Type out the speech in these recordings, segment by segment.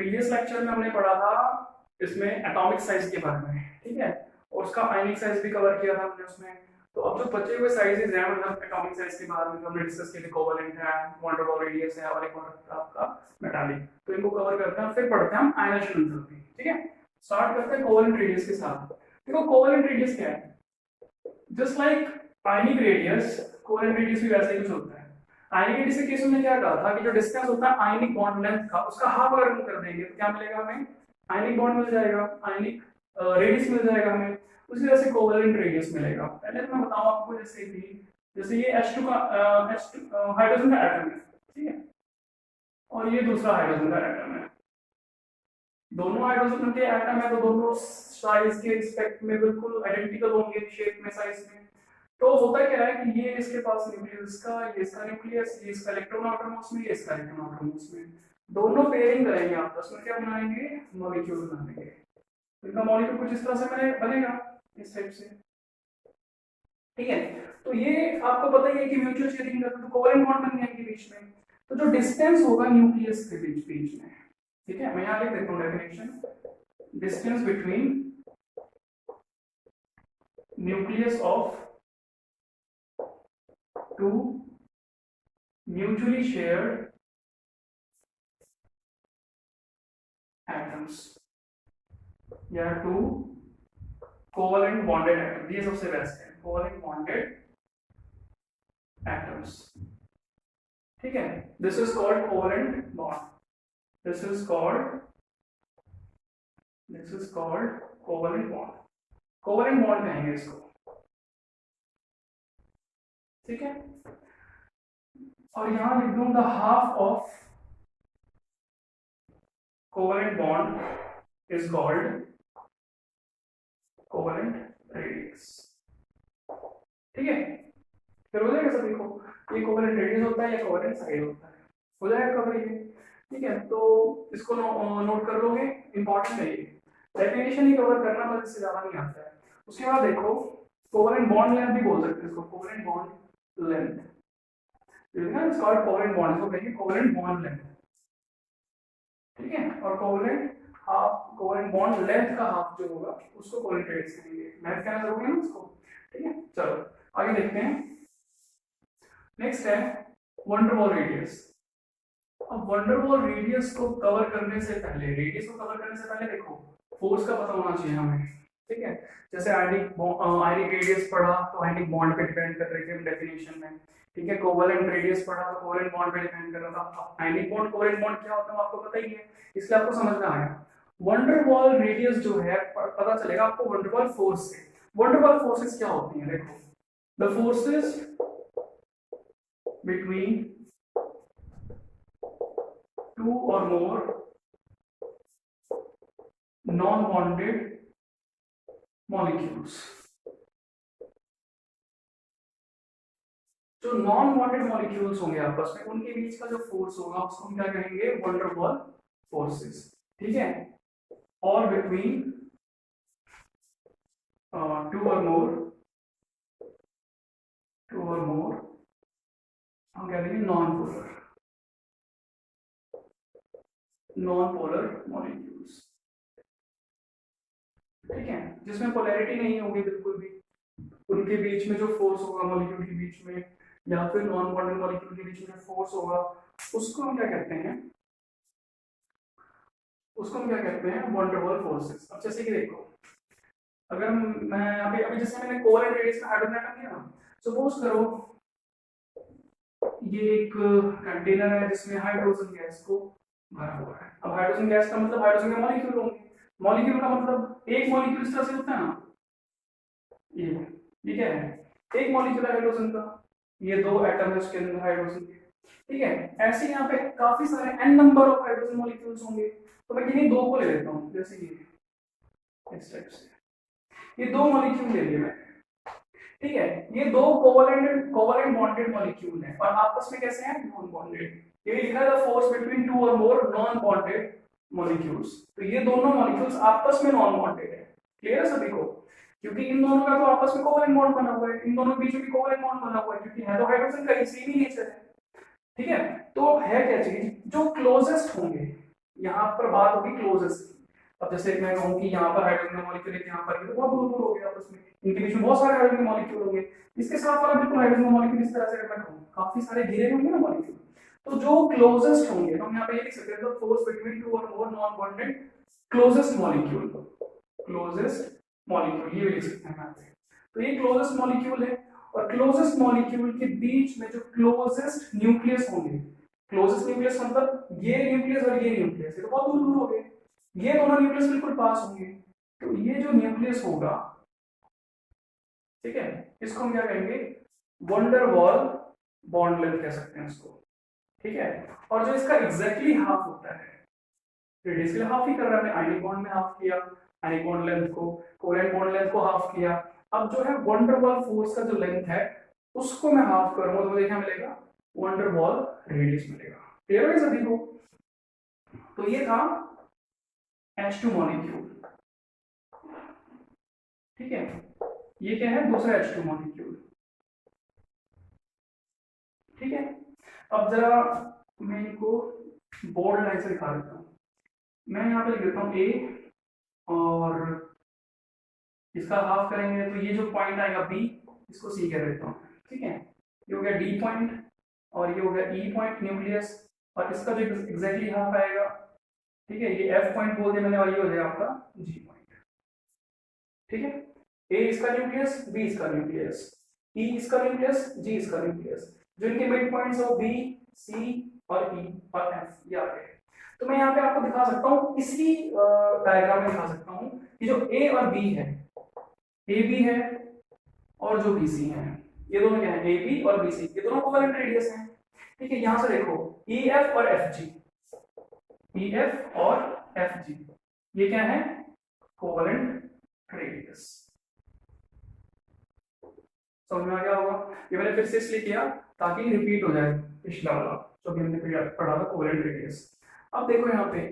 Previous lecture में हमने पढ़ा था इसमें एटॉमिक साइज के बारे में, ठीक है, और उसका आयनिक साइज भी कवर किया था हमने उसमें। तो अब जो बचे हुए साइजेस हैं मतलब एटॉमिक साइज के बारे में जो हमने डिस्कस किए थे, कोवेलेंट है, वैन डर वाल रेडियस है और एक और आपका मेटालिक, तो इनको कवर करते हैं। फिर पढ़ते हैं हम आयनाइजेशन एंथैल्पी, ठीक है। स्टार्ट करते हैं कोवेलेंट रेडियस के साथ। देखो कोवेलेंट रेडियस क्या है, just like ionic radius, covalent radius भी वैसे ही कुछ होता है। आयनिक रेडियस के केस में क्या कहा था कि जो डिस्टेंस होता है आयनिक बॉन्ड लेंथ का, उसका हाफ अगर हम कर देंगे तो क्या मिलेगा हमें, आयनिक बॉन्ड मिल जाएगा, आयनिक रेडियस मिल जाएगा हमें। उसी तरह से कोवेलेंट रेडियस मिलेगा। पहले तो मैं बताऊं आपको, जैसे ये H2 का हाइड्रोजन का एटम है, ठीक है, और ये दूसरा हाइड्रोजन का एटम है। दोनों हाइड्रोजन के एटम है तो दोनों साइज के रिस्पेक्ट में बिल्कुल आइडेंटिकल होंगे, शेप में, साइज में। तो होता क्या है कि ये इसके पास न्यूक्लियस का, ये इसका न्यूक्लियस, ये इसका इलेक्ट्रॉन आटम उसमें, ये इसका इलेक्ट्रॉन आटम उसमें, दोनों पेयरिंग करेंगे आपस में, क्या बनाएंगे, मॉलिक्यूल बनाएंगे। इनका मॉलिक्यूल कुछ इस तरह से बनेगा, इस टाइप से, ठीक है। तो ये आपको पता ही है कि म्यूचुअल शेयरिंग करते तो कोवेलेंट बॉन्ड बन जाएंगे बीच में। तो जो डिस्टेंस होगा न्यूक्लियस के बीच में, ठीक है, मैं यहां लिख देता हूं definition, distance between nucleus of two mutually shared atoms या टू कोवेलेंट बॉन्डेड एटम्स, ये सबसे बेस्ट है, कोवेलेंट बॉन्डेड एटम्स, ठीक है। This is called covalent bond, this is called covalent bond, covalent bond कहेंगे इसको, ठीक है। और यहां लिख दूं the half of covalent bond is called covalent radius, ठीक है। फिर हो जाएगा सभी को, ये कोवेलेंट रेडियस होता है या कोवेलेंट साइड होता है, हो जाएगा कवर ये, ठीक है। तो इसको नोट कर लोगे, इंपॉर्टेंट है ये, डेफिनेशन ही कवर करना, बस इससे ज्यादा नहीं आता है। उसके बाद देखो कोवेलेंट बॉन्ड लेंथ भी बोल सकते हैं इसको, covalent bond length, it's called covalent bond, इसको कहेंगे कोवेलेंट बॉन्ड लेंथ, ठीक है। और कोवेलेंट बॉन्ड लेंथ का हाफ जो होगा उसको कोवेलेंट रेडियस कहेंगे, लेंथ कहना जरूरी है ना उसको, ठीक है। चलो आगे देखते हैं। नेक्स्ट है वैन डर वाल रेडियस। अब वैन डर वाल रेडियस को कवर करने से पहले, रेडियस को कवर करने से पहले देखो फोर्स का पता होना चाहिए हमें, ठीक है। जैसे आयनिक रेडियस पढ़ा तो आयनिक बॉन्ड पे डिपेंड कर रही थी डेफिनेशन में, ठीक है। कोवेलेंट रेडियस पढ़ा तो कोवेलेंट बॉन्ड पे डिपेंड कर रहा था। आयनिक बॉन्ड कोवेलेंट बॉन्ड क्या होता है आपको पता ही है, इसलिए आपको समझ में आया। वैन डर वाल रेडियस जो है पता चलेगा आपको वैन डर वाल फोर्स से। वैन डर वाल फोर्सेस क्या होती हैं, देखो, the forces between two or more non-bonded molecules, जो नॉन बॉन्डेड मॉलिक्यूल्स होंगे आपस में, उनके बीच का जो फोर्स होगा उसको हम क्या कहेंगे, वैन डर वाल फोर्सेस, ठीक है। और बिटवीन टू और मोर हम क्या कहेंगे, नॉन पोलर मॉलिक्यूल्स, ठीक है, जिसमें पोलैरिटी नहीं होगी बिल्कुल भी, उनके बीच में जो फोर्स होगा मॉलिक्यूल के बीच में या फिर नॉन बॉन्डेड मॉलिक्यूल के बीच में जो फोर्स होगा उसको हम क्या कहते हैं, वैन डर वाल फोर्सेस। अब जैसे कि देखो, अगर मैं अभी जैसे मैंने कोवेलेंट रेडियस का हाइड्रोजन एटम लिया, सपोज करो ये एक कंटेनर है जिसमें हाइड्रोजन गैस को भरा हुआ है। अब हाइड्रोजन गैस का मतलब हाइड्रोजन के मॉलिक्यूल होंगे, मॉलिक्यूल का मतलब एक मॉलिक्यूल इस तरह से होता है ना, ये क्या है, एक मॉलिक्यूल है हाइड्रोजन का, ये दो एटम है उसके अंदर हाइड्रोजन के, ठीक है। ऐसे यहाँ पे काफी सारे n number of hydrogen molecules होंगे, तो मैं किन्हीं दो को ले लेता हूँ, जैसे ये इस टाइप से, ये दो मॉलिक्यूल ले लिए मैंने, ठीक है। ये दो कोवेलेंट बॉन्डेड मॉलिक्यूल हैं और आपस में कैसे हैं, नॉन बॉन्डेड। ये लिखा है द फोर्स बिटवीन टू और मोर नॉन बॉन्डेड मॉलिक्यूल्स, तो ये दोनों मॉलिक्यूल्स आपस में नॉन बॉन्डेड है, क्लियर है सभी को, क्योंकि इन दोनों का तो आपस में कोवेलेंट बॉन्ड बना हुआ है, इन दोनों के बीच में कोवेलेंट बॉन्ड बना हुआ है, क्योंकि है तो हाइड्रोजन का सेम ही नेचर है, ठीक है। तो है क्या चीज, जो क्लोजेस्ट होंगे, यहाँ पर बात होगी क्लोजेस्ट। अब जैसे मैं कहूँ कि यहाँ पर हाइड्रोजन का मॉलिक्यूल है, यहाँ पर है, तो बहुत दूर दूर हो गया आपस में, इनके बीच में बहुत सारे हाइड्रोजन के मॉलिक्यूल होंगे। इसके साथ वाला बिल्कुल हाइड्रोजन का मॉलिक्यूल इस तरह से अगर मैं कहूँ काफी सारे घिरे होंगे ना मॉलिक्यूल, तो जो क्लोजेस्ट होंगे तो हम यहाँ पे ये लिख सकते हैं, तो फोर्स बिटवीन टू और more non bonded closest molecule, closest molecule ये भी लिख सकते हैं यहाँ पे। तो ये क्लोजेस्ट मॉलिक्यूल है, और क्लोजेस्ट मॉलिक्यूल के बीच में जो क्लोजेस्ट न्यूक्लियस होंगे, क्लोजेस्ट न्यूक्लियस मतलब ये न्यूक्लियस और ये न्यूक्लियस, ये तो बहुत दूर दूर हो गए, ये दोनों न्यूक्लियस बिल्कुल पास होंगे, तो ये जो न्यूक्लियस होगा, ठीक है, इसको हम क्या कहेंगे, वंडर वॉल बॉन्ड लेंथ कह सकते हैं इसको, ठीक है। और जो इसका एग्जैक्टली हाफ होता है, रेडियस के लिए हाफ ही कर रहा है, आयनिक बॉन्ड में हाफ किया, आयनिक बॉन्ड लेंथ को, कोवेलेंट बॉन्ड लेंथ को हाफ किया, अब जो है वंडर वॉल फोर्स का जो लेंथ है उसको मैं हाफ करूंगा, तो मुझे क्या मिलेगा, वंडर वॉल रेडियस मिलेगा। क्लियर है सभी को? तो ये था H2 मॉलिक्यूल, ठीक है, ये क्या है, दूसरा H2 मॉलिक्यूल, ठीक है। अब जरा मैं इनको बोल्ड लाइन से दिखा देता हूँ, मैं यहाँ पे लिख देता हूँ A, और इसका हाफ करेंगे तो ये जो पॉइंट आएगा B, इसको C कह देता हूँ, ठीक है। ये हो गया D पॉइंट, और ये हो गया E पॉइंट न्यूक्लियस, और इसका जो एग्जैक्टली हाफ आएगा, ठीक है, ये F पॉइंट बोल दिया मैंने, और ये हो जाएगा आपका G पॉइंट, ठीक है। A इसका न्यूक्लियस, B इसका न्यूक्लियस, E इसका न्यूक्लियस, G इसका न्यूक्लियस, जो इनके मिड पॉइंट्स है वो B, C और E और F, ये आ गए। तो मैं यहाँ पे आपको दिखा सकता हूँ, इसी डायग्राम में दिखा सकता हूँ कि जो A और B है, ए बी है और जो बी सी है, ये दोनों क्या है, ए बी और बी सी, ये दोनों कोवेलेंट रेडियस हैं, ठीक है। यहां से देखो ई एफ और एफ जी, ई एफ और एफ जी, ये क्या है, कोवेलेंट रेडियस। समझ में आ गया होगा? ये मैंने फिर से इसलिए किया ताकि रिपीट हो जाए पिछला वाला जो भी हमने पढ़ा था, कोवेलेंट रेडियस। अब देखो यहाँ पे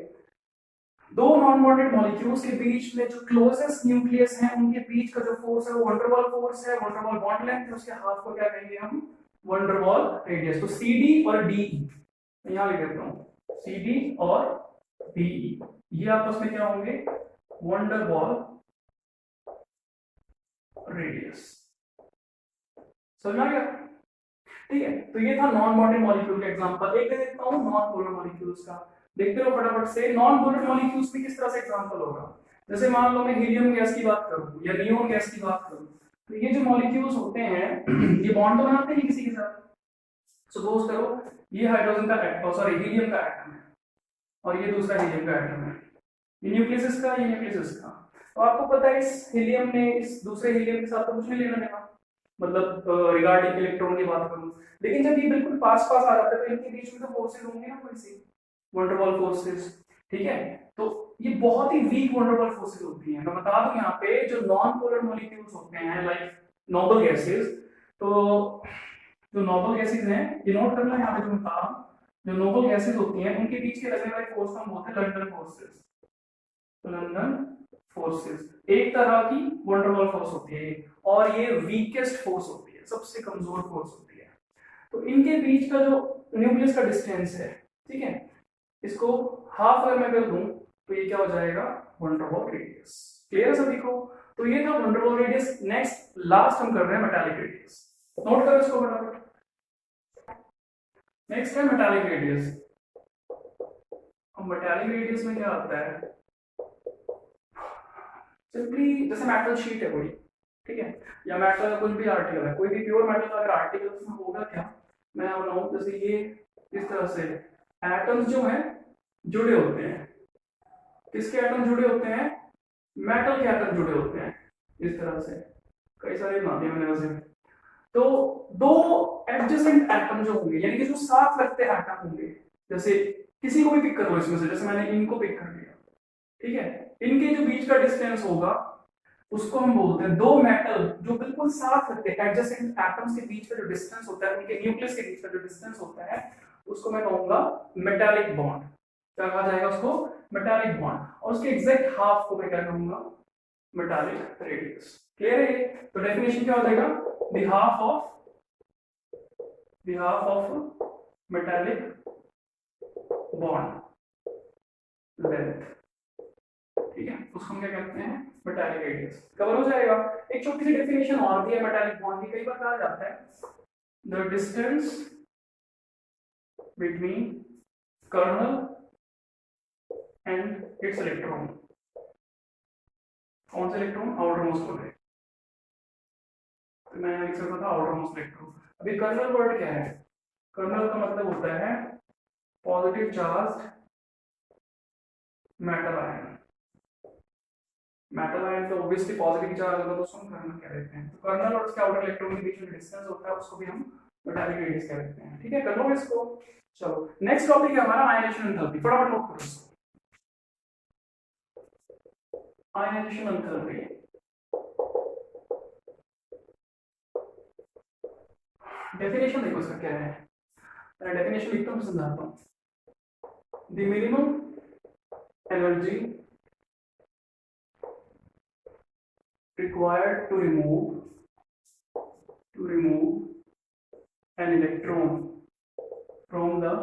दो नॉन बॉन्डेड मॉलिक्यूल्स के बीच में जो क्लोजेस्ट न्यूक्लियस है उनके बीच का जो फोर्स है वो वंडरवॉल फोर्स है, वंडरवॉल बॉन्ड लेंथ है, उसके हाफ को क्या कहेंगे हम, वंडरवॉल रेडियस। तो CD और DE, यहां लिख देता हूं, CD और DE ये आपस में क्या होंगे, वंडरवॉल रेडियस। समझ आ गया? ठीक है, तो ये था नॉन बॉन्डेड मॉलिक्यूल का एग्जांपल। एक दे देता हूं नॉन पोलर मॉलिक्यूल्स का, देखते रहो फटाफट से। नॉन पोलर मॉलिक्यूल्स में किस तरह से एग्जांपल होगा, जैसे मान लो मैं हीलियम गैस की बात करूं या नियोन गैस की बात करूं, तो ये जो मॉलिक्यूल्स होते हैं ये बॉन्ड तो बनाते हैं किसी के साथ। सपोज करो ये हाइड्रोजन का एटम, सॉरी हीलियम का एटम है, और ये दूसरा हीलियम का एटम है, ये न्यूक्लियस इसका, ये न्यूक्लियस इसका। तो आपको पता है इस हीलियम ने इस दूसरे हीलियम के साथ तो कुछ नहीं लेना देना, मतलब रिगार्डिंग इलेक्ट्रॉन की बात करूं, लेकिन जब ये बिल्कुल पास पास आ जाता है तो इनके बीच में तो फोर्सेस होंगे ना, कोई सी वंडरवॉल फोर्सेस, ठीक है। तो ये बहुत ही वीक वंडरवॉल फोर्सेस होती हैं। मैं बता दूं यहाँ पे जो नॉन पोलर मॉलिक्यूल्स होते हैं लाइक नोबल गैसेस, तो जो नोबल गैसेस हैं ये नोट करना यहाँ पे, जो बता रहा हूँ, जो नोबल गैसेस होती हैं उनके बीच के लगने वाले फोर्स को हम बोलते हैं लंदन फोर्सेस। तो लंदन फोर्सेस एक तरह की वंडरवॉल फोर्स होती है, और ये वीकेस्ट फोर्स होती है, सबसे कमजोर फोर्स होती है। तो इनके बीच का जो न्यूक्लियस का डिस्टेंस है, ठीक है, इसको हाफ अगर मैं कर दूं तो ये क्या हो जाएगा, वंडरवॉल रेडियस। क्लियर है सभी को? तो ये था वंडरवॉल रेडियस। नेक्स्ट लास्ट हम कर रहे हैं मेटालिक रेडियस, नोट करो इसको फटाफट। नेक्स्ट है मेटालिक रेडियस। अब मेटालिक रेडियस में क्या आता है, सिंपली जैसे मेटल शीट है कोई, ठीक है, या मेटल का कुछ भी आर्टिकल है, कोई भी प्योर मेटल का अगर आर्टिकल उसमें होगा क्या, मैं बनाऊं जैसे ये इस तरह से एटम्स जो हैं जुड़े होते हैं, किसके एटम जुड़े होते हैं, मेटल के एटम जुड़े होते हैं, इस तरह से कई सारे बना दिए मैंने वैसे। तो दो एडजेसेंट एटम जो होंगे, यानी कि जो साथ लगते एटम होंगे, जैसे किसी को भी पिक करो इसमें से, जैसे मैंने इनको पिक कर लिया, ठीक है, इनके जो बीच का डिस्टेंस होगा उसको हम बोलते हैं, दो मेटल जो बिल्कुल साथ लगते हैं एडजेसेंट एटम्स के बीच का जो डिस्टेंस होता है, उनके न्यूक्लियस के बीच का जो डिस्टेंस होता है, उसको मैं कहूंगा मेटालिक बॉन्ड। क्या कहा जाएगा उसको, मेटालिक बॉन्ड। और उसके एग्जैक्ट हाफ को मैं क्या कहूंगा, मेटालिक रेडियस। क्लियर है? तो डेफिनेशन क्या हो जाएगा, the half of metallic bond length, ठीक है, उसको हम क्या कहते हैं, मेटालिक रेडियस। कवर हो जाएगा। एक छोटी सी डेफिनेशन और भी है मेटालिक बॉन्ड की, कई बार कहा जाता है the distance between kernel and its electron. कौन सा इलेक्ट्रॉन? आउटर मोस्ट वाले। तो मैं लिख सकता था आउटर मोस्ट इलेक्ट्रॉन। अभी कर्नल वर्ड क्या है? कर्नल का मतलब होता है positive charge metal ion. Metal ion तो ऑब्वियसली पॉजिटिव चार्ज होगा, तो उसको हम कर्नल कह देते हैं। तो कर्नल और उसके आउटर इलेक्ट्रॉन के बीच में डिस्टेंस होता है, उसको भी हम मेटालिक रेडियस कह देते हैं। ठीक है, कर लो इसको। चलो नेक्स्ट टॉपिक है हमारा आयनाइजेशन एंथैल्पी। फटाफट नोट करो इसको। आयनाइजेशन एंथैल्पी, डेफिनेशन देखो इसका क्या है। मैं डेफिनेशन लिखता हूँ, समझाता हूँ। The minimum energy required to remove an electron from the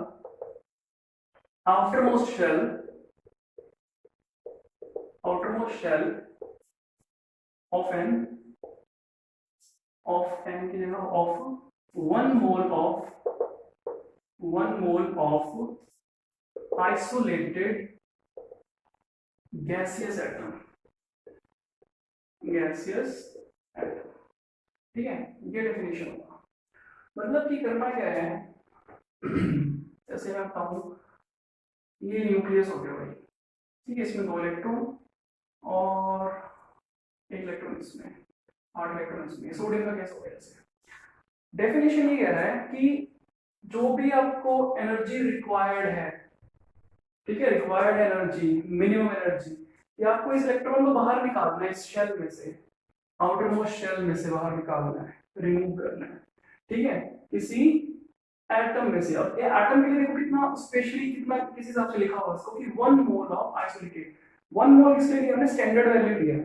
outermost shell of one mole of isolated gaseous atom। ठीक है, ये डेफिनेशन होगा। मतलब कि करना क्या है, जैसे मैं बताऊं, ये न्यूक्लियस हो गया भाई, ठीक है, इसमें 2 इलेक्ट्रॉन और 1 इलेक्ट्रॉन इसमें, 8 इलेक्ट्रॉन इसमें। सोडियम का केस हो गया। जैसे डेफिनेशन ये कह रहा है कि जो भी आपको एनर्जी रिक्वायर्ड है, ठीक है, रिक्वायर्ड एनर्जी, मिनिमम एनर्जी, ये आपको इस इलेक्ट्रॉन को बाहर निकालना है, इस शेल में से, आउटर मोस्ट शेल में से बाहर निकालना है, रिमूव करना है, ठीक है, किसी एटम में से। अब ये एटम के लिए देखो कितना स्पेशली, कितना किस हिसाब से लिखा हुआ है इसको कि 1 मोल ऑफ आइसोलेटेड। 1 मोल इसके लिए हमने स्टैंडर्ड वैल्यू लिया है,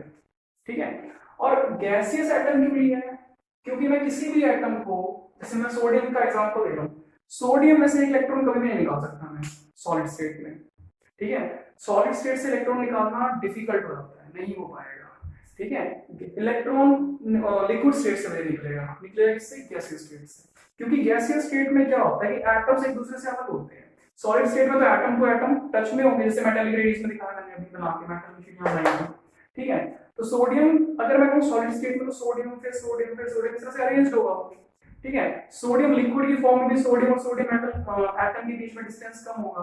ठीक है। और गैसियस एटम क्यों लिया है? क्योंकि मैं किसी भी एटम को, जैसे मैं सोडियम का एग्जांपल दे रहा हूं, सोडियम में से एक इलेक्ट्रॉन कभी भी नहीं निकाल सकता मैं सॉलिड स्टेट में, ठीक है। सॉलिड स्टेट से इलेक्ट्रॉन निकालना डिफिकल्ट हो जाता है, नहीं हो पाएगा, ठीक है। इलेक्ट्रॉन लिक्विड स्टेट से नहीं निकलेगा किससे? गैसियस स्टेट से। क्योंकि गैसियस स्टेट में क्या होता है कि एटम्स एक दूसरे से अलग होते हैं। सॉलिड स्टेट में तो एटम टू एटम टच में होंगे, जैसे मेटालिक रेडियस में दिखाया मैंने अभी बना के, मेटल की शीट यहां बनाई, ठीक है। तो सोडियम, अगर मैं कहूं सॉलिड स्टेट में, तो सोडियम फिर सोडियम फिर सोडियम, इस तरह से अरेंज होगा, ठीक है। सोडियम लिक्विड की फॉर्म में भी सोडियम और सोडियम एटम के बीच में डिस्टेंस कम होगा।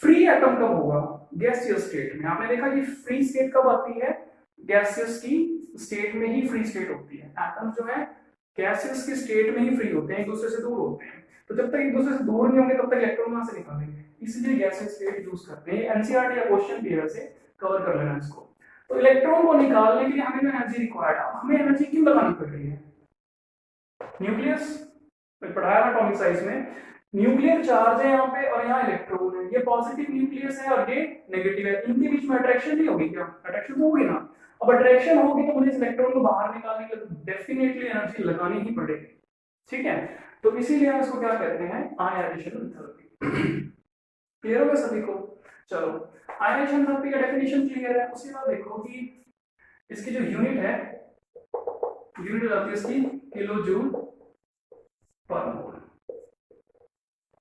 फ्री एटम कब होगा? गैसियस स्टेट में। आपने देखा कि फ्री स्टेट कब आती है? गैसियस की स्टेट में ही फ्री स्टेट होती है। एटम जो है गैसियस की स्टेट में ही फ्री होते हैं, एक दूसरे से दूर होते हैं। तो जब तक एक दूसरे से दूर नहीं होंगे तब तक इलेक्ट्रॉन कहां से निकालेंगे, इसलिए गैसियस स्टेट यूज करते हैं। एनसीईआरटी का क्वेश्चन भी है, वैसे कवर कर लेना इसको। तो इलेक्ट्रॉन को निकालने के लिए हमें एनर्जी रिक्वायर्ड है। हमें एनर्जी क्यों लगानी पड़ रही है? न्यूक्लियस पढ़ाया था एटॉमिक साइज में, न्यूक्लियर चार्ज है यहाँ पे और यहाँ इलेक्ट्रॉन है, ये पॉजिटिव न्यूक्लियस है और ये नेगेटिव है। इनके बीच में अट्रैक्शन नहीं होगी क्या? अट्रैक्शन तो होगी ना। अब अट्रैक्शन होगी तो मुझे इस इलेक्ट्रॉन को बाहर निकालने के लिए डेफिनेटली एनर्जी लगानी ही पड़ेगी, ठीक है। तो इसीलिए हम इसको क्या कहते हैं? Ionization enthalpy. क्लियर हो गया सभी को? चलो, आयनाइजेशन एंथैल्पी का डेफिनेशन क्लियर है। उसके बाद देखो कि इसकी जो यूनिट है, यूनिट हो जाती है इसकी किलो जूल पर मोल।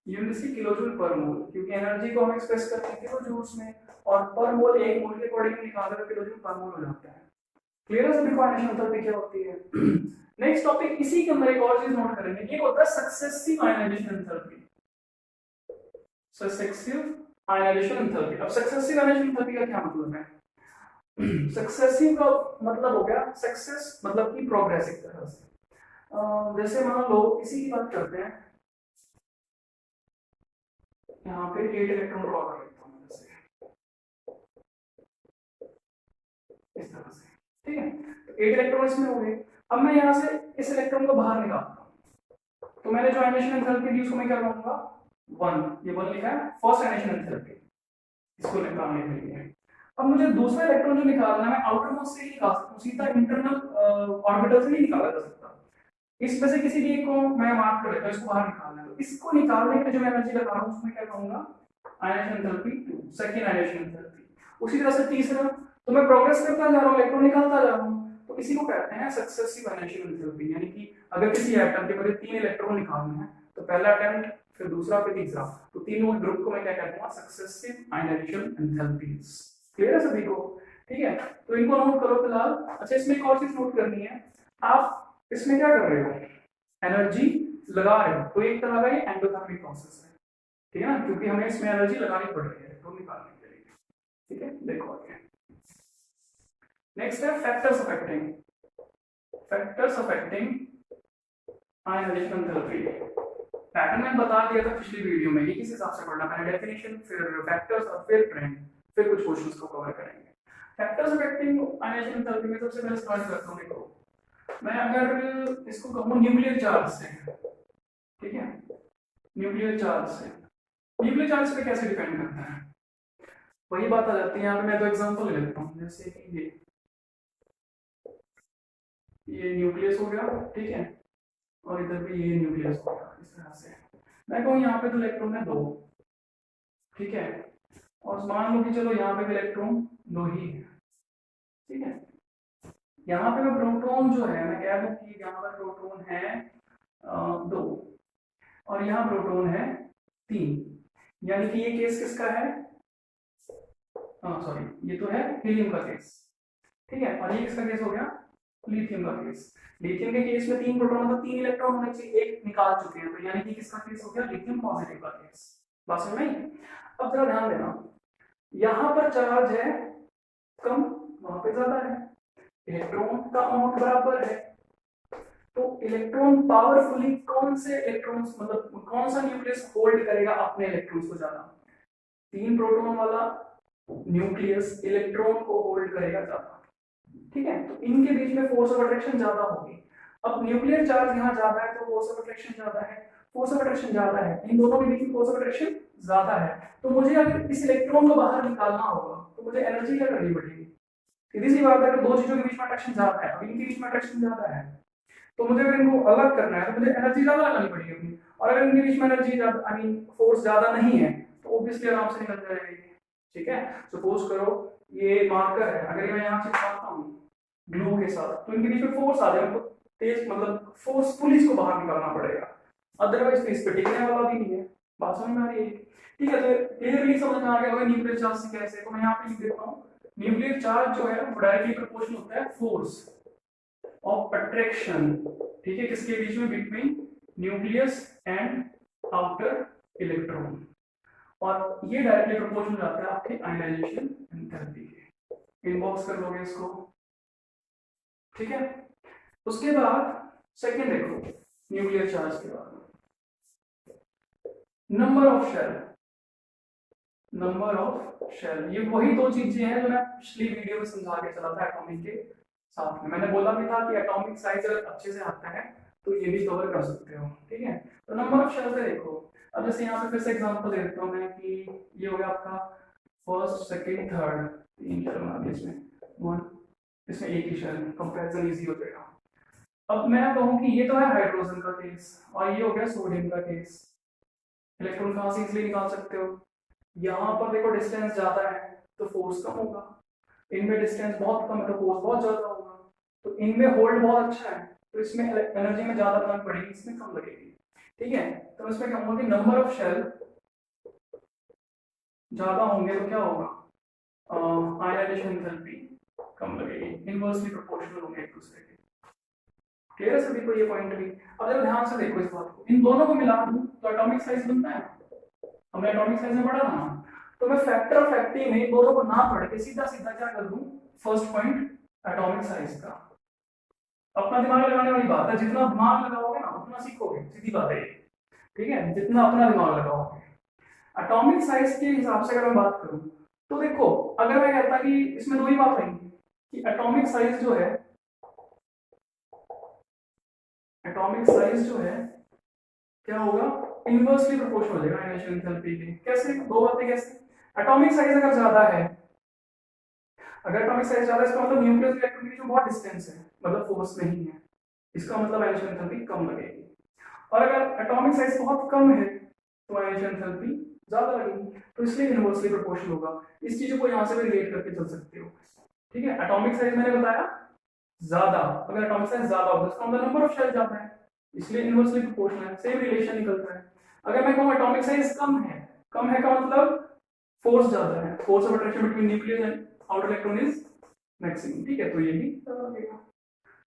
यूनिट इसकी किलो जूल पर मोल, क्योंकि एनर्जी को हम एक्सप्रेस करते हैं किलो जूल्स में, और पर मोल एक मोल के अकॉर्डिंग निकालते हैं, किलो जूल पर मोल हो जाता है। क्लियर है सभी को आयनाइजेशन एंथैल्पी क्या होती है? नेक्स्ट टॉपिक, इसी के अंदर एक और चीज नोट करेंगे, ये होता है successive ionization enthalpy. Successive ionization enthalpy. अब सक्सेसिव आयनाइजेशन एंथैल्पी का क्या मतलब है? सक्सेसिव का मतलब हो गया, सक्सेस मतलब कि प्रोग्रेसिव तरह से। जैसे मान लो इसी की बात करते हैं, यहाँ पे 8 इलेक्ट्रॉन ड्रॉ कर लेता हूँ जैसे इस तरह से, ठीक है। तो 8 इलेक्ट्रॉन इसमें हो गए। अब मैं यहाँ से इस इलेक्ट्रॉन को बाहर निकालता हूँ, तो मैंने जो आयनाइजेशन एंथैल्पी दी उसको मैं क्या कहूँगा? 1। ये 1 लिखा है, फर्स्ट आयनाइजेशन एंथैल्पी, इसको निकालने के लिए। अब मुझे दूसरा इलेक्ट्रॉन जो निकालना है, मैं आउटर मोस्ट से ही निकाल सकता हूँ, सीधा इंटरनल ऑर्बिटल से नहीं निकाला जा सकता। इसमें से किसी भी एक को मैं मार्क कर लेता हूँ, इसको बाहर निकालना है। तो इसको निकालने के लिए जो मैं एनर्जी लगा रहा हूँ उसमें क्या कहूंगा? Ionization enthalpy 2, second ionization enthalpy. उसी तरह से तीसरा, तो मैं प्रोग्रेस करता जा रहा हूँ, इलेक्ट्रॉन निकालता जा रहा हूँ, तो इसी को कहते हैं सक्सेसिव आयनाइजेशन एंथैल्पी। यानी कि अगर किसी एटम के मुझे 3 इलेक्ट्रॉन निकालने हैं तो पहला अटेम्प्ट, फिर दूसरा, फिर तीसरा, तो तीनों ग्रुप को मैं क्या कहता हूँ, सक्सेसिव आयनाइजेशन एंथैल्पीज। क्लियर है सभी को? ठीक है, तो इनको नोट करो फिलहाल। अच्छा, इसमें एक और चीज नोट करनी है, आप इसमें क्या कर रहे हो, एनर्जी लगा रहे हो, तो एक तरह का ये एंडोथर्मिक प्रोसेस है, ठीक है ना, क्योंकि हमें इसमें एनर्जी लगानी पड़ रही है इलेक्ट्रॉन निकालने के लिए। ठीक है, देखो आगे। नेक्स्ट है factors affecting, factors affecting ionization enthalpy. Pattern मैंने बता दिया था पिछली वीडियो में, ये किस हिसाब से पढ़ना, पहले डेफिनेशन, फिर फैक्टर्स और फिर ट्रेंड, फिर कुछ क्वेश्चंस को कवर करेंगे। फैक्टर्स अफेक्टिंग आयनाइजेशन एंथैल्पी में सबसे पहले स्टार्ट करता हूं। देखो, मैं अगर इसको कहूं न्यूक्लियर चार्ज से, ठीक है, न्यूक्लियर चार्ज से, न्यूक्लियर चार्ज पे कैसे डिपेंड करता है, वही बात आ जाती है। यहाँ पे मैं तो एग्जांपल ले लेता हूँ, जैसे कि ये न्यूक्लियस हो गया, ठीक है, और इधर भी ये न्यूक्लियस हो गया। इस तरह से मैं कहूँ यहाँ पे तो इलेक्ट्रॉन है 2, ठीक है, और मान लो कि चलो यहाँ पे भी इलेक्ट्रॉन 2 ही है, ठीक है। यहाँ पे मैं प्रोटॉन जो है, मैं कह दूं कि यहाँ पर प्रोटॉन है 2 और यहाँ प्रोटॉन है 3, यानी कि ये केस किसका है, सॉरी, ये तो है हीलियम का केस, ठीक है, और ये किसका केस हो गया, लिथियम का केस। लिथियम के केस में 3 प्रोटॉन मतलब 3 इलेक्ट्रॉन होने चाहिए, एक निकाल चुके हैं, तो यानी कि किसका केस हो गया, लिथियम पॉजिटिव का केस। बात समझ में आई? अब जरा ध्यान देना, यहाँ पर चार्ज है कम, वहां पे ज्यादा है, इलेक्ट्रॉन का अमाउंट बराबर है, तो इलेक्ट्रॉन पावरफुली कौन से इलेक्ट्रॉन्स, मतलब कौन सा न्यूक्लियस होल्ड करेगा अपने इलेक्ट्रॉन्स को ज्यादा, 3 प्रोटॉन वाला न्यूक्लियस इलेक्ट्रॉन को होल्ड करेगा ज्यादा, ठीक है, तो इनके बीच में फोर्स ऑफ अट्रैक्शन ज्यादा होगी। अब न्यूक्लियर चार्ज यहाँ ज्यादा है तो फोर्स ऑफ अट्रैक्शन ज्यादा है, फोर्स ऑफ अट्रैक्शन ज्यादा है, इन दोनों के बीच में फोर्स ऑफ अट्रैक्शन ज्यादा है, तो मुझे अगर इस इलेक्ट्रॉन को बाहर निकालना होगा तो मुझे एनर्जी क्या करनी पड़ेगी, सीधी सी बात है, अगर दो चीजों के बीच में अट्रैक्शन ज्यादा है, अब इनके बीच में अट्रैक्शन ज्यादा है, तो मुझे अगर इनको अलग करना है तो मुझे एनर्जी ज्यादा लगानी पड़ेगी अपनी, और अगर इनके बीच में एनर्जी ज्यादा, आई मीन फोर्स ज्यादा नहीं है, तो ऑब्वियसली आराम से निकल जाएगी। ठीक है, सपोज करो ये मार्कर है, अगर मैं यहाँ चिपकाता हूँ ग्लू के साथ, तो इनके बीच में फोर्स आ जाएगा, तो तेज मतलब फोर्सफुली इसको बाहर निकालना पड़ेगा, अदरवाइज इस पे टिकने वाला भी नहीं है। बात समझ में आ रही है? ठीक है, तो क्लियरली समझ में आ गया होगा न्यूक्लियर चार्ज से कैसे, तो मैं यहाँ पे लिख देता हूँ, न्यूक्लियर चार्ज जो है वो डायरेक्टली प्रोपोर्शनल होता है फोर्स ऑफ अट्रैक्शन, ठीक है, किसके बीच में, between nucleus and outer electron, और ये डायरेक्टली प्रोपोर्शनल जाता है आपके आयनाइजेशन एंथैल्पी के। इनबॉक्स कर लोगे इसको, ठीक है। उसके बाद सेकंड देखो, न्यूक्लियर चार्ज के बाद number of shell, number of shell, ये वही दो चीजें हैं जो मैं पिछली वीडियो में समझा के चला था एटॉमिक के साथ में। मैंने बोला भी था कि एटॉमिक साइज अगर अच्छे से आता है तो ये भी कवर कर सकते हो, ठीक है। तो नंबर ऑफ शेल से देखो, अब जैसे यहाँ पे फिर से एग्जांपल दे देता हूँ मैं कि ये हो गया आपका फर्स्ट, सेकंड, थर्ड, 3 शेल बना दिए इसमें, 1, इसमें एक ही शेल, कंपैरिजन इजी हो जाएगा। अब मैं कहूँ कि ये तो है हाइड्रोजन का केस, और ये हो गया सोडियम का केस, इलेक्ट्रॉन कहाँ से इजीली निकाल सकते हो, यहाँ पर देखो डिस्टेंस ज्यादा है तो फोर्स कम होगा, इनमें डिस्टेंस बहुत कम है तो फोर्स बहुत ज्यादा होगा, तो इनमें होल्ड बहुत अच्छा है तो इसमें एनर्जी में ज्यादा करंट पड़ेगी, इसमें कम लगेगी, ठीक है। तो इसमें कहूंगा कि नंबर ऑफ शेल ज्यादा होंगे तो क्या होगा, आयनाइजेशन एंथैल्पी कम लगेगी, इनवर्सली प्रोपोर्शनल होंगे एक दूसरे के। क्लियर है सभी को ये पॉइंट भी? अब जरा ध्यान से देखो इस बात को, इन दोनों को मिला दूं तो एटॉमिक साइज बनता है, हमने एटॉमिक साइज में पढ़ा था ना, तो मैं फैक्टर ऑफ फैक्टिंग में दोनों को ना पढ़ के सीधा सीधा क्या कर दूं, फर्स्ट पॉइंट एटॉमिक साइज का। अपना दिमाग लगाने वाली बात है, जितना दिमाग लगाओगे ना उतना सीखोगे, सीधी बात है, ठीक है, जितना अपना दिमाग लगाओगे। एटॉमिक साइज के हिसाब से अगर मैं बात करूं तो देखो, अगर मैं कहता कि इसमें दो ही बात रहेंगी कि एटॉमिक साइज जो है, एटॉमिक साइज जो है क्या होगा, इनवर्सली प्रोपोर्शनल हो जाएगा आयनाइजेशन एंथैल्पी के। कैसे, दो बातें कैसे, एटॉमिक साइज अगर ज्यादा है, अगर एटॉमिक साइज ज्यादा है इसका मतलब न्यूक्लियस इलेक्ट्रॉन के बीच में बहुत डिस्टेंस है, मतलब फोर्स नहीं है, इसका मतलब आयनाइजेशन एंथैल्पी कम लगेगी। और अगर एटॉमिक साइज बहुत कम है तो आयनाइजेशन एंथैल्पी ज्यादा लगेगी, तो इसलिए इनवर्सली प्रोपोर्शनल होगा। इस चीजों को यहाँ से भी रिलेट करके चल सकते हो। ठीक है, एटॉमिक साइज मैंने बताया ज्यादा, अगर एटॉमिक साइज ज्यादा होगा इसका मतलब नंबर ऑफ शेल ज्यादा है, इसलिए इनवर्सली प्रोपोर्शनल है, सेम रिलेशन निकल रहा है। अगर मैं कहूँ एटॉमिक साइज कम है का मतलब फोर्स ज्यादा है, force of attraction between nucleus and outer electron is maximum. ठीक है, तो ये भी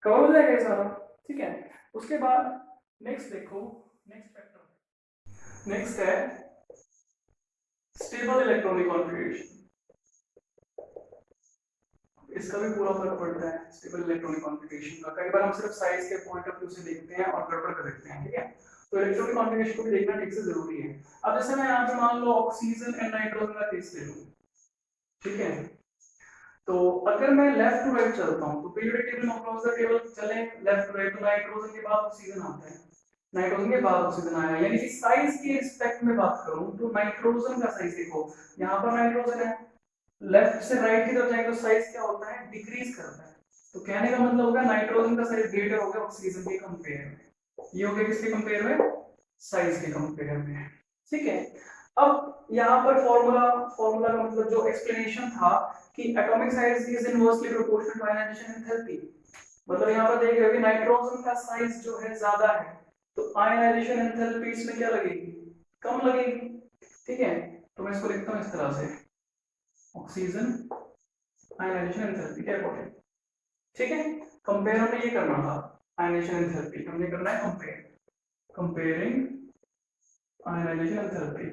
कवर हो जाएगा ये सारा। ठीक है, उसके बाद नेक्स्ट देखो, नेक्स्ट फैक्टर नेक्स्ट है स्टेबल इलेक्ट्रॉनिक कॉन्फ़िगरेशन। इसका भी पूरा फर्क पड़ता है स्टेबल इलेक्ट्रॉनिक कॉन्फ़िगरेशन का। कई बार हम सिर्फ साइज के पॉइंट ऑफ व्यू से देखते हैं और गड़बड़ कर देते हैं। ठीक है, तो इलेक्ट्रॉनिक कॉन्फ़िगरेशन को भी देखना ठीक से जरूरी है। अब जैसे मैं यहाँ पे मान लो ऑक्सीजन एंड नाइट्रोजन का केस ले लूं, ठीक है, तो अगर मैं लेफ्ट टू राइट चलता हूँ तो पीरियोडिक टेबल में अक्रॉस द टेबल चले लेफ्ट टू राइट, तो नाइट्रोजन के बाद ऑक्सीजन आता है, नाइट्रोजन के बाद ऑक्सीजन आया, यानी कि साइज के रिस्पेक्ट में बात करूं तो नाइट्रोजन का साइज देखो, यहाँ पर नाइट्रोजन है, लेफ्ट से राइट की तरफ जाएंगे तो साइज क्या होता है, डिक्रीज करता है। तो कहने का मतलब होगा नाइट्रोजन का साइज ग्रेटर होगा ऑक्सीजन के कंपेयर में। ये हो गया किसके कंपेयर में, साइज के कंपेयर में। ठीक है, अब यहाँ पर फॉर्मूला का मतलब जो एक्सप्लेनेशन था कि atomic size is inversely proportional to ionization enthalpy, मतलब यहाँ पर देख रहे हो कि नाइट्रोजन का साइज जो है ज्यादा है तो आयनाइजेशन एंथैल्पी इसमें क्या लगेगी, कम लगेगी। ठीक है, तो मैं इसको लिखता हूँ इस तरह से, ऑक्सीजन आयनाइजेशन एंथैल्पी के अकॉर्डिंग। ठीक है, कंपेयर हमें ये करना था, आयनाइजेशन एंथैल्पी हमने करना है कंपेयरिंग आयनाइजेशन एंथैल्पी,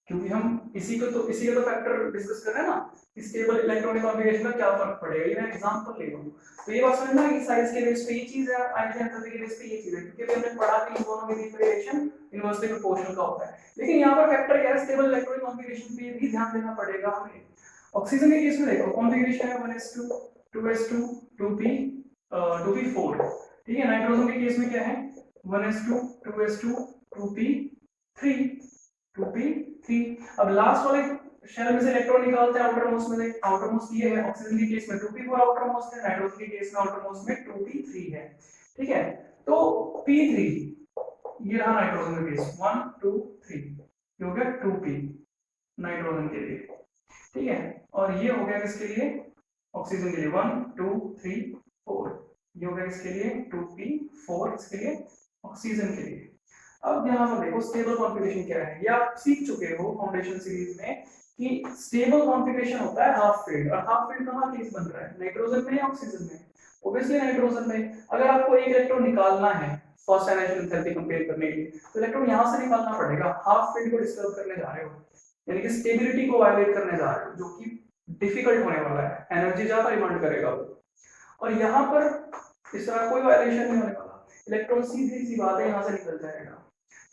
क्योंकि हम इसी का तो फैक्टर डिस्कस कर रहे हैं ना, स्टेबल इलेक्ट्रॉनिक कॉन्फ़िगरेशन का क्या फर्क पड़ेगा, ये मैं एग्जांपल ले रहा हूं। तो ये बात समझना कि साइज के बेस पे ये चीज है, आयनाइजेशन एंथैल्पी के बेस पे ये चीज है, क्योंकि हमने पढ़ा कि इन दोनों में रिलेशन इनवर्सली प्रोपोर्शनल का होता है। लेकिन यहाँ पर फैक्टर क्या है, स्टेबल इलेक्ट्रॉनिक कॉन्फ़िगरेशन पे भी ध्यान देना पड़ेगा हमें। ऑक्सीजन के केस में देखो कॉन्फ़िगरेशन है 1s2 2s2 2p 2p4। ठीक है, नाइट्रोजन के केस में क्या है 1s2 2s2 2p3 2p3। अब लास्ट वाले शेल में से इलेक्ट्रॉन निकालते हैं आउटर मोस्ट में से, आउटर मोस्ट ये है, ऑक्सीजन के केस में 2p4 आउटर मोस्ट है, नाइट्रोजन के केस में आउटर मोस्ट में 2p3 है। ठीक है, तो p3 ये रहा नाइट्रोजन का केस 1 2 3, ये हो गया 2p नाइट्रोजन के लिए। ठीक है, और ये हो गया किसके लिए, ऑक्सीजन के लिए 1 2 3 4, ये हो गया किसके लिए 2p4 इसके लिए ऑक्सीजन के लिए। अब यहाँ पर देखो स्टेबल कॉन्फ़िगरेशन क्या है, ये आप सीख चुके हो फाउंडेशन सीरीज में कि स्टेबल कॉन्फ़िगरेशन होता है हाफ फील्ड, और हाफ फील्ड कहाँ केस बन रहा है, नाइट्रोजन में या ऑक्सीजन में, ऑब्वियसली नाइट्रोजन में। अगर आपको एक इलेक्ट्रॉन निकालना है फर्स्ट आयनाइजेशन एंथैल्पी कंपेयर करने के लिए, तो इलेक्ट्रॉन यहाँ से निकालना पड़ेगा, हाफ फील्ड को डिस्टर्ब करने जा रहे हो, यानी कि स्टेबिलिटी को वायलेट करने जा रहे हो, जो कि डिफिकल्ट होने वाला है, एनर्जी ज्यादा डिमांड करेगा वो। और यहाँ पर इस तरह कोई वायलेशन नहीं होने वाला, इलेक्ट्रॉन सीधी सी बात है यहाँ से निकल जाएगा।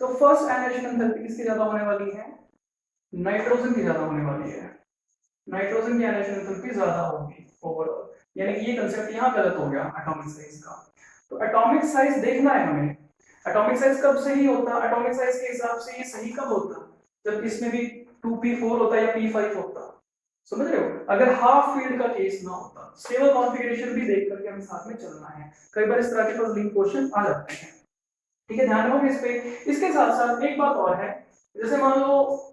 तो फर्स्ट आयनाइजेशन एंथैल्पी किसकी ज्यादा होने वाली है, नाइट्रोजन की ज्यादा होने वाली है, नाइट्रोजन की आयनाइजेशन एंथैल्पी ज्यादा होगी ओवरऑल, यानी कि ये कांसेप्ट यहाँ गलत हो गया एटॉमिक साइज का। तो एटॉमिक साइज देखना है हमें, एटॉमिक साइज कब सही होता, एटॉमिक साइज के हिसाब से ये सही कब होता, जब इसमें भी 2p4 होता या p5 होता, समझ रहे हो, अगर हाफ फील्ड का केस ना होता। स्टेबल कॉन्फ़िगरेशन भी देख करके हमें साथ में चलना है, कई बार इस तरह के पजलिंग क्वेश्चन आ जाते हैं। ठीक है, ध्यान रखोगे इस पे। इसके साथ साथ एक बात और है, जैसे मान लो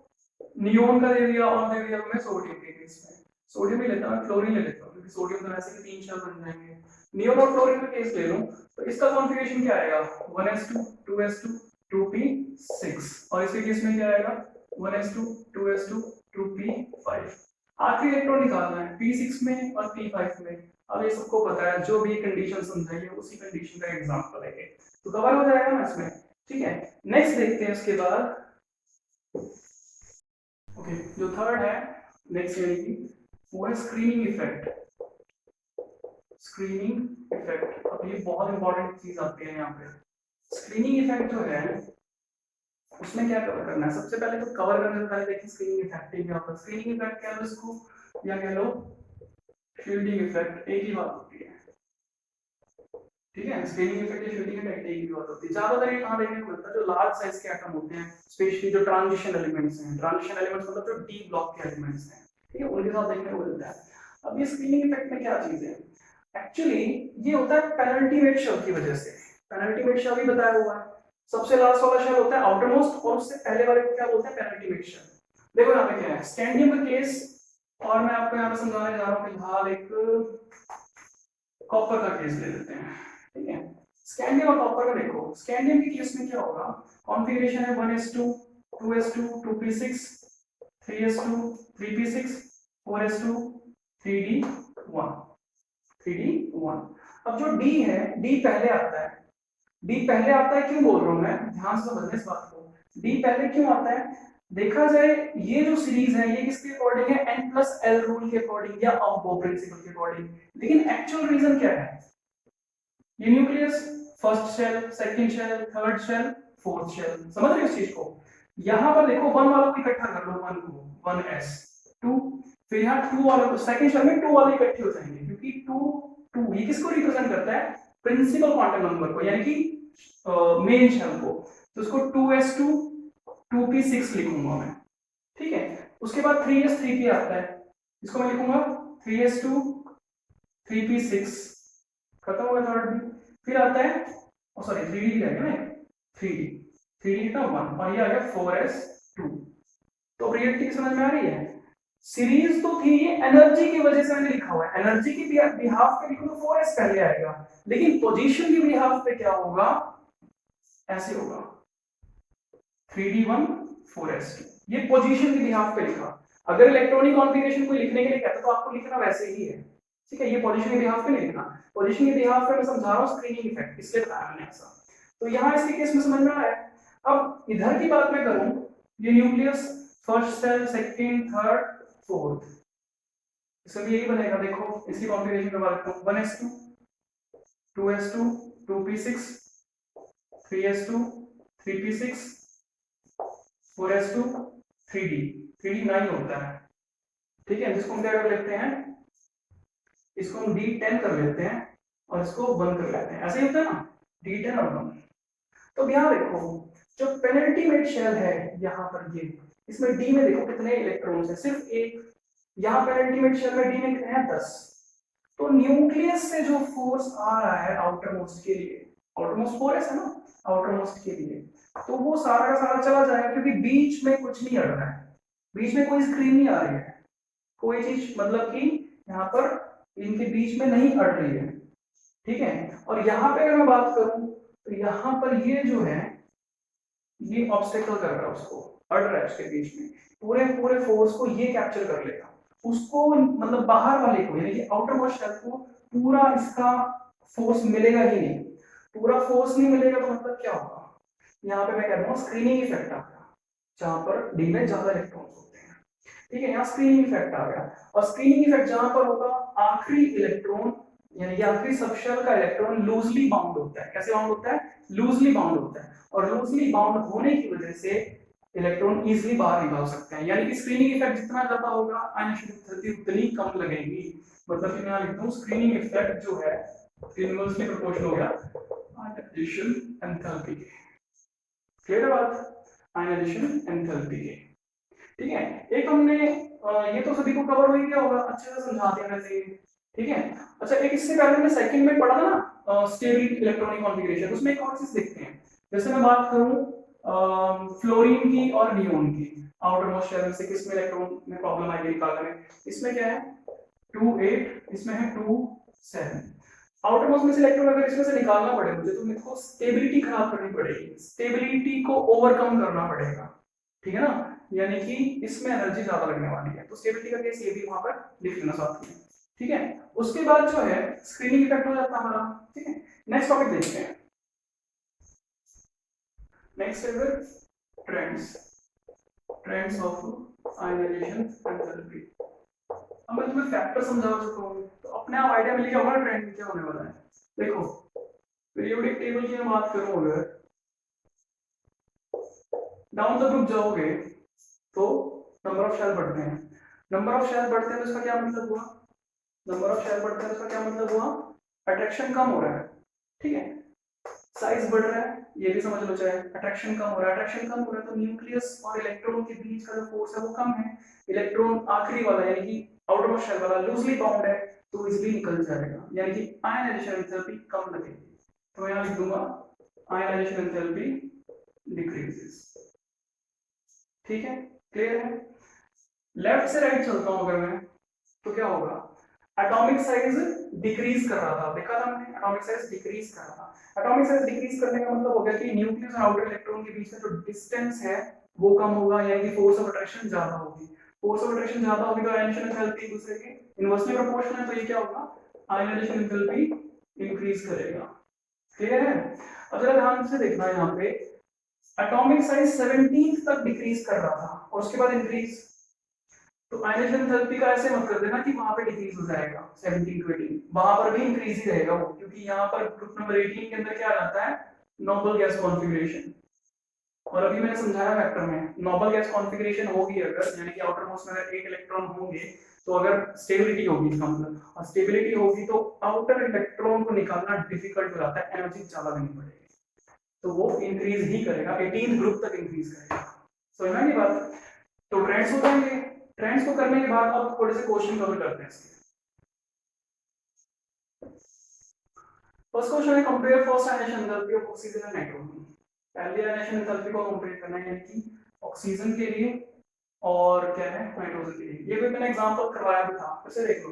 नियोन का दे दिया और दे दिया मैं सोडियम के केस में, सोडियम ही लेता हूं, फ्लोरीन ले लेता हूं, क्योंकि सोडियम तो वैसे भी 3 शेल बन जाएंगे। नियोन और फ्लोरीन का केस ले लूं तो इसका कॉन्फ़िगरेशन क्या आएगा 1s2 2s2 2p6, और इसके केस में क्या आएगा 1s2 2s2 2p5। आखिरी इलेक्ट्रॉन निकालना है p6 में और p5 में। अब ये सबको पता है, जो भी कंडीशन समझाई है उसी कंडीशन का एग्जांपल है, तो कवर हो जाएगा ना इसमें। ठीक है, नेक्स्ट देखते हैं उसके बाद। ओके, जो थर्ड है नेक्स्ट यानी कि वो है स्क्रीनिंग इफेक्ट। स्क्रीनिंग इफेक्ट, अब ये बहुत इंपॉर्टेंट चीज आती है यहाँ पे। स्क्रीनिंग इफेक्ट जो है उसमें क्या कवर करना है, सबसे पहले तो कवर करने से पहले देखिए स्क्रीनिंग इफेक्ट क्या होता है। स्क्रीनिंग इफेक्ट क्या है इसको, या कह लो शील्डिंग इफेक्ट, एक ही बात होती है। ठीक है, स्क्रीनिंग इफेक्ट या शील्डिंग इफेक्ट एक ही बात होती है। ज्यादातर ये कहां देखने को मिलता है, जो लार्ज साइज के एटम होते हैं, स्पेशली जो ट्रांजिशन एलिमेंट्स हैं, ट्रांजिशन एलिमेंट्स मतलब जो डी ब्लॉक के एलिमेंट्स हैं, ठीक है, उनके साथ देखने को मिलता है। अब ये स्क्रीनिंग इफेक्ट में क्या चीज है, एक्चुअली ये होता है पेनल्टीमेट शेल की वजह से। पेनल्टीमेट शेल भी बताया हुआ है, सबसे लास्ट वाला शेल होता है आउटर मोस्ट, और उससे पहले वाले को क्या बोलते हैं पेनल्टीमेट शेल। देखो यहाँ पे क्या है स्कैंडियम का केस, और मैं आपको यहाँ पे समझाने जा रहा हूँ फिलहाल एक कॉपर का केस ले लेते हैं, ठीक है। स्कैंडियम और कॉपर का देखो, स्कैंडियम के केस में क्या होगा, कॉन्फ़िगरेशन है 1s2 2s2 2p6 3s2 3p6 4s2 3d1 3d1। अब जो d है, d पहले आता है, d पहले आता है, क्यों बोल रहा हूं मैं, ध्यान से समझना इस बात को, d पहले क्यों आता है, देखा जाए ये जो सीरीज है ये किसके अकॉर्डिंग है, n+l रूल के अकॉर्डिंग या ऑफ प्रिंसिपल के अकॉर्डिंग, लेकिन एक्चुअल रीजन क्या है, ये nucleus first shell, second shell, third shell, fourth shell, समझ रहे हो इस चीज को। यहां पर देखो वन वालों को इकट्ठा कर लो, वन को 1s 2, फिर यहाँ 2 वालों को सेकंड शेल में 2 वाले इकट्ठे हो जाएंगे, क्योंकि 2 2 ये किसको रिप्रेजेंट करता है, प्रिंसिपल क्वांटम नंबर को, यानी कि मेन शेल को, तो इसको 2s2 2p6 लिखूंगा मैं, ठीक है। उसके बाद 3s 3p आता है, इसको मैं लिखूंगा 3s2 3p6, खत्म हो गया थर्ड भी। फिर आता है सॉरी 3d रहेगा ना, 3d 3d का 1, और ये आ गया 4s2। तो रिएलिटी समझ में आ रही है, सीरीज तो थी ये, एनर्जी की वजह से मैंने लिखा हुआ है, एनर्जी की बिहाफ पे लिखूं तो 4s पहले आएगा, लेकिन पोजीशन की बिहाफ पे क्या होगा, ऐसे होगा 3d1 4s2, ये पोजीशन की बिहाफ पे लिखा। अगर इलेक्ट्रॉनिक कॉन्फ़िगरेशन कोई लिखने के लिए कहता तो आपको लिखना वैसे ही है, ठीक है, ये पोजीशन के बिहाफ पे नहीं लिखना, पोजीशन के बिहाफ पे मैं समझा रहा हूं स्क्रीनिंग इफेक्ट, इसलिए बताया मैंने ऐसा। तो यहां इसके केस में समझ में आया है। अब इधर की बात मैं करूं, ये nucleus first shell second third fourth, इसमें यही बनेगा, देखो इसकी कॉन्फ़िगरेशन करवा देता हूं, 1s2 2s2 2p6 3s2 3p6 4s2 3d 3d 9 होता है, ठीक है, जिसको हम क्या कर लेते हैं, इसको हम d10 कर लेते हैं और इसको 1 कर लेते हैं, ऐसे ही होता है ना, d10 और 1। तो यहाँ देखो जो पेनल्टीमेट शेल है यहाँ पर, ये इसमें d में देखो कितने इलेक्ट्रॉन्स हैं, सिर्फ एक, यहाँ पेनल्टीमेट शेल में d में कितने हैं 10। तो न्यूक्लियस से जो फोर्स आ रहा है आउटर मोस्ट के लिए, आउटर मोस्ट फोर्स है ना, आउटर मोस्ट के लिए, तो वो सारा का सारा चला जाएगा, क्योंकि बीच में कुछ नहीं अड़ रहा है, बीच में कोई स्क्रीन नहीं आ रही है, कोई चीज मतलब कि यहाँ पर इनके बीच में नहीं अड़ रही है, ठीक है। और यहाँ पे अगर मैं बात करूं तो यहाँ पर ये जो है ये ऑब्स्टेकल कर रहा है, उसको अड़ रहा है उसके बीच में, पूरे पूरे फोर्स को ये कैप्चर कर लेगा, उसको मतलब बाहर वाले को यानी कि आउटर मोस्ट शेल को पूरा इसका फोर्स मिलेगा ही नहीं, पूरा फोर्स नहीं मिलेगा तो मतलब क्या होगा, यहाँ पे मैं कह रहा हूँ स्क्रीनिंग इफेक्ट आ गया, जहां पर डी में ज्यादा इलेक्ट्रॉन्स होते हैं, ठीक है, यहाँ स्क्रीनिंग इफेक्ट आ गया। और स्क्रीनिंग इफेक्ट जहां पर होगा, आखिरी इलेक्ट्रॉन यानी कि आखिरी सबशेल का इलेक्ट्रॉन लूजली बाउंड होता है, कैसे बाउंड होता है, लूजली बाउंड होता है, और लूजली बाउंड होने की वजह से इलेक्ट्रॉन इजीली बाहर निकाल सकते हैं, यानी कि स्क्रीनिंग इफेक्ट जितना ज्यादा होगा आयनिक उतनी कम लगेगी, मतलब कि मैं लिखता हूँ स्क्रीनिंग इफेक्ट जो है इनवर्सली प्रोपोर्शनल हो गया आयनाइजेशन एंथैल्पी के, क्लियर है बात, आयनाइजेशन एंथैल्पी के, ठीक है। एक हमने ये तो सभी को कवर हो ही गया होगा, अच्छे से समझा दिया मैंने, ठीक है। अच्छा एक इससे पहले हमने सेकंड में पढ़ा था ना स्टेबल इलेक्ट्रॉनिक कॉन्फ़िगरेशन, उसमें एक और चीज देखते हैं, जैसे मैं बात करूं फ्लोरीन की और नियोन की, आउटर मोस्ट शेल से किस में इलेक्ट्रॉन में प्रॉब्लम आएगी निकालने में, इसमें क्या है 2 8, इसमें है 2 7, आउटर मोस्ट में से इलेक्ट्रॉन अगर इसमें से निकालना पड़े मुझे तो मेरे को स्टेबिलिटी खराब करनी पड़ेगी, स्टेबिलिटी को ओवरकम करना पड़ेगा, ठीक है ना, यानी कि इसमें एनर्जी ज्यादा लगने वाली है, तो स्टेबिलिटी का केस ये भी वहां पर लिख लेना साथ में, ठीक है। उसके बाद जो है स्क्रीनिंग इफेक्ट हो जाता है हमारा, ठीक है। नेक्स्ट टॉपिक देखते हैं, next is trends, trends of ionization enthalpy. अब मैं तुम्हें फैक्टर समझा चुका हूं तो अपने आप आइडिया मिल गया होगा ट्रेंड क्या होने वाला है। देखो पीरियोडिक टेबल की मैं बात करूं, अगर डाउन द ग्रुप जाओगे तो नंबर ऑफ शेल बढ़ते हैं, नंबर ऑफ शेल बढ़ते हैं तो इसका क्या मतलब हुआ, नंबर ऑफ शेल बढ़ते हैं तो इसका क्या मतलब हुआ, अट्रैक्शन कम हो रहा है, ठीक है, साइज बढ़ रहा है, ये भी समझ लो, चाहे अट्रैक्शन कम हो रहा है, अट्रैक्शन कम हो रहा है तो न्यूक्लियस और इलेक्ट्रॉन के बीच का जो फोर्स है वो कम है, इलेक्ट्रॉन आखिरी वाला यानी कि आउटर मोस्ट शेल वाला लूजली बाउंड है तो इजीली निकल जाएगा, यानी कि आयनाइजेशन एंथैल्पी कम लगेगी, तो मैं यहां लिख दूंगा आयनाइजेशन एंथैल्पी डिक्रीजेस, ठीक है, क्लियर है। लेफ्ट से राइट चलता हूं अगर मैं, तो क्या होगा, एटॉमिक साइज डिक्रीज कर रहा था, देखा था हमने, एटॉमिक साइज डिक्रीज कर रहा था। एटॉमिक साइज डिक्रीज करने का मतलब हो गया कि न्यूक्लियस और आउटर इलेक्ट्रॉन के बीच में जो डिस्टेंस है वो कम होगा, यानी कि फोर्स ऑफ अट्रैक्शन ज्यादा होगी। फोर्स ऑफ अट्रैक्शन ज्यादा होगी तो आयनाइजेशन एंथैल्पी एक दूसरे के इनवर्सली प्रोपोर्शनल है, तो ये क्या होगा, आयनाइजेशन एंथैल्पी इंक्रीज करेगा। क्लियर है? अब जरा ध्यान से देखना यहाँ पे, एटॉमिक साइज 17 तक डिक्रीज कर रहा था और उसके बाद इंक्रीज, तो आयनाइजेशन एंथैल्पी का ऐसे मत कर देना कि वहां पे डिक्रीज हो जाएगा 17 टू 18, वहां पर भी इंक्रीज ही रहेगा वो, क्योंकि यहाँ पर ग्रुप नंबर 18 के अंदर क्या आ जाता है, नोबल गैस कॉन्फ़िगरेशन। और अभी मैंने समझाया वेक्टर में, नोबल गैस कॉन्फ़िगरेशन होगी अगर, यानी कि आउटर मोस्ट में अगर 8 इलेक्ट्रॉन होंगे तो अगर स्टेबिलिटी होगी इसका मतलब, और स्टेबिलिटी होगी तो आउटर इलेक्ट्रॉन को निकालना डिफिकल्ट हो जाता है, एनर्जी ज्यादा देनी पड़ेगी, तो वो इंक्रीज ही करेगा, 18 ग्रुप तक इंक्रीज करेगा। समझ में आई बात? तो ट्रेंड्स हो जाएंगे। ट्रेंड्स को करने के बाद अब थोड़े से क्वेश्चन कवर करते हैं इसके। फर्स्ट क्वेश्चन है, compare first ionization enthalpy of oxygen and nitrogen. पहले आयनाइजेशन एंथैल्पी को कंपेयर करना है, यानी कि ऑक्सीजन के लिए और क्या है, नाइट्रोजन के लिए। ये भी मैंने एग्जांपल करवाया भी था, फिर देख लो।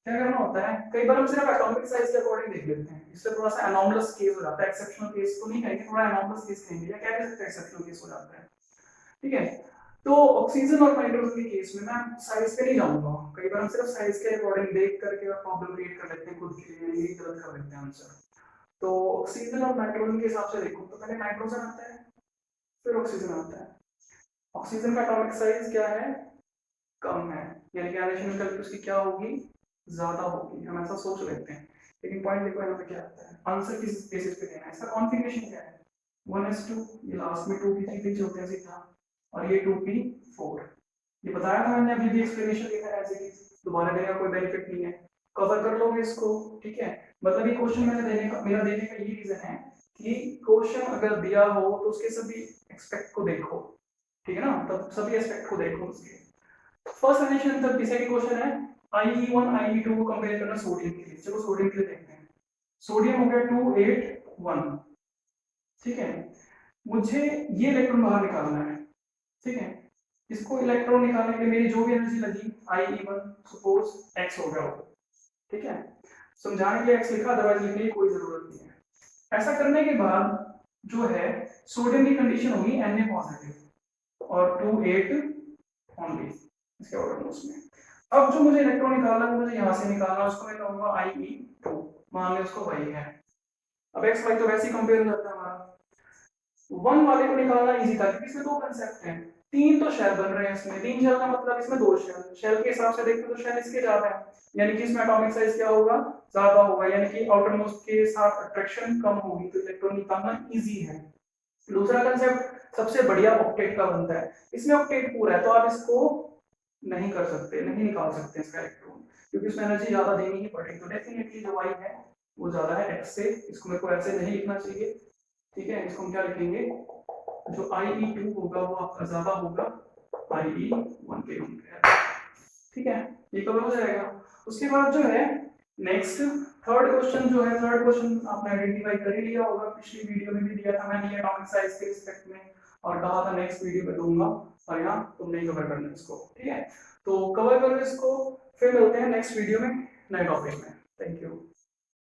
क्या करना होता है, कई बार हम सिर्फ एटॉमिक साइज के अकॉर्डिंग देख लेते हैं, इससे थोड़ा सा एनॉमलस केस हो जाता है, एक्सेप्शनल केस तो नहीं कहेंगे, थोड़ा एनॉमलस केस कहेंगे, या क्या कह सकते हैं, एक्सेप्शनल केस हो जाता है। ठीक है, तो ऑक्सीजन और नाइट्रोजन के केस में मैं साइज पे नहीं जाऊंगा, कई बार हम सिर्फ साइज के अकॉर्डिंग देख करके प्रॉब्लम क्रिएट कर लेते हैं खुद के लिए, ये गलत कर लेते हैं आंसर। तो ऑक्सीजन और नाइट्रोजन के हिसाब से देखो तो पहले नाइट्रोजन आता है फिर ऑक्सीजन आता है। ऑक्सीजन का एटॉमिक साइज क्या है, कम है, यानी कि आयनाइजेशन एंथैल्पी उसकी क्या होगी, ज्यादा होगी, हम ऐसा सोच लेते हैं। लेकिन पॉइंट देखो यहाँ पे क्या आता है, आंसर किस बेसिस पे देना है, इसका कॉन्फ़िगरेशन क्या है, 1s2, ये लास्ट में 2p3 होते हैं सीधा, और ये 2p4। ये बताया था मैंने, अभी भी एक्सप्लेनेशन लिखा है एज इट इज, दोबारा देने का कोई बेनिफिट नहीं है, कवर कर लोगे इसको। ठीक है, मतलब ये क्वेश्चन मैंने देने का, मेरा देने का ये रीजन है कि क्वेश्चन अगर दिया हो तो उसके सभी एक्सपेक्ट को देखो, ठीक है ना, तब सभी एस्पेक्ट को देखो उसके। फर्स्ट आयनाइजेशन तब सेकंड क्वेश्चन है, IE1 IE2 को कंपेयर करना सोडियम के लिए, चलो सोडियम के लिए देखते हैं। सोडियम हो गया 281, ठीक है, मुझे ये इलेक्ट्रॉन बाहर निकालना है, ठीक है, इसको इलेक्ट्रॉन निकालने के लिए मेरी जो भी एनर्जी लगी IE1 सपोज x हो गया हो, ठीक है, समझाने के लिए x लिखा, अदरवाइज लिखने की कोई जरूरत नहीं है। ऐसा करने के बाद जो है सोडियम की कंडीशन होगी Na पॉजिटिव और 28 ओनली इसके ऑर्डर में। अब जो मुझे इलेक्ट्रॉन निकालना है मुझे यहाँ से निकालना है, उसको मैं कहूंगा IE2, मान लें उसको y है। अब x y तो वैसे ही कंपेयर हो जाता है हमारा, वन वाले को निकालना इजी था क्योंकि इसमें दो कंसेप्ट हैं, तीन तो शेल बन रहे हैं इसमें, तीन शेल का मतलब इसमें दो शेल, शेल के हिसाब से देखते तो शेल इसके ज्यादा है, यानी कि इसमें एटॉमिक साइज क्या होगा, ज्यादा होगा, यानी कि आउटर मोस्ट के साथ अट्रैक्शन कम होगी, तो इलेक्ट्रॉन निकालना इजी है। दूसरा कंसेप्ट सबसे बढ़िया ऑक्टेट का बनता है, इसमें ऑक्टेट पूरा है तो आप इसको नहीं कर सकते, नहीं निकाल सकते इसका इलेक्ट्रॉन, क्योंकि इसमें एनर्जी ज्यादा देनी ही पड़ेगी, तो डेफिनेटली जो y है वो ज्यादा है x से, इसको मेरे को ऐसे नहीं लिखना चाहिए, ठीक है, इसको हम क्या लिखेंगे, जो IE2 होगा वो आपका ज्यादा होगा IE1 के कंपेयर, ठीक है, ये कवर हो जाएगा। उसके बाद जो है नेक्स्ट थर्ड क्वेश्चन जो है, थर्ड क्वेश्चन आपने आइडेंटिफाई कर ही लिया होगा, पिछली वीडियो में भी दिया था मैंने एटॉमिक साइज के रिस्पेक्ट में, और कहा था नेक्स्ट वीडियो में दूंगा, और यहाँ तुम नहीं कवर करना इसको, ठीक है, तो कवर करो इसको, फिर मिलते हैं नेक्स्ट वीडियो में नए टॉपिक में। Thank you.